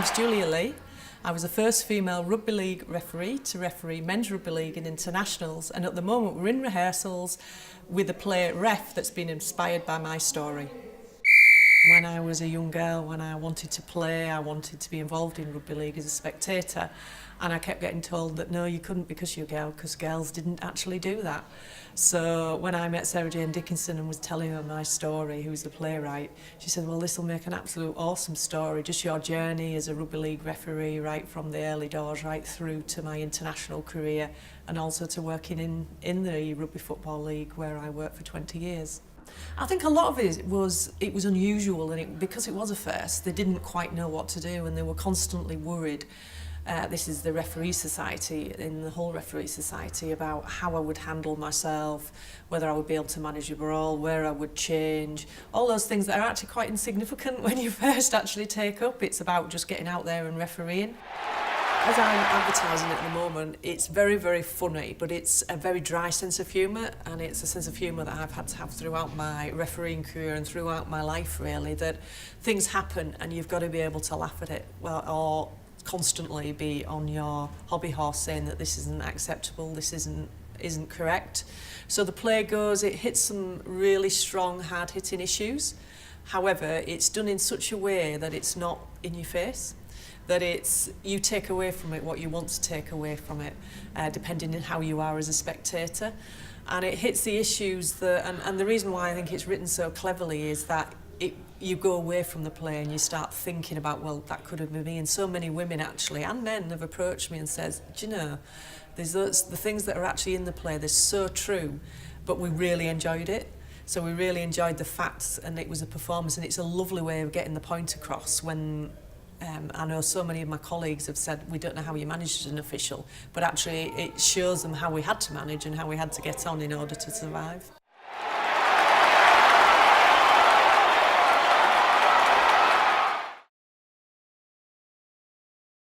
name's Julia Lee. I was the first female rugby league referee to referee men's rugby league in internationals, and at the moment we're in rehearsals with a play Ref that's been inspired by my story. When I was a young girl, when I wanted to play, I wanted to be involved in rugby league as a spectator, and I kept getting told that no, you couldn't because you're a girl, because girls didn't actually do that. So when I met Sarah Jane Dickinson and was telling her my story, who's the playwright, she said, well, this will make an absolute awesome story, just your journey as a rugby league referee, right from the early doors right through to my international career, and also to working in the Rugby Football League where I worked for 20 years. I think a lot of it was unusual, and because it was a first, they didn't quite know what to do, and they were constantly worried. This is the referee society, in the whole referee society, about how I would handle myself, whether I would be able to manage a brawl, where I would change, all those things that are actually quite insignificant when you first actually take up. It's about just getting out there and refereeing. As I'm advertising at the moment, it's very, very funny, but it's a very dry sense of humour, and it's a sense of humour that I've had to have throughout my refereeing career and throughout my life, really, that things happen and you've got to be able to laugh at it, well, or constantly be on your hobby horse saying that this isn't acceptable, this isn't correct. So the play goes, it hits some really strong, hard-hitting issues. However, it's done in such a way that it's not in your face, that you take away from it what you want to take away from it, depending on how you are as a spectator. And it hits the issues and the reason why I think it's written so cleverly is that you go away from the play and you start thinking about, well, that could have been me. And so many women actually, and men, have approached me and says, do you know, the things that are actually in the play, they're so true, but we really enjoyed it. So we really enjoyed the facts, and it was a performance, and it's a lovely way of getting the point across when I know so many of my colleagues have said, we don't know how you managed as an official, but actually it shows them how we had to manage and how we had to get on in order to survive.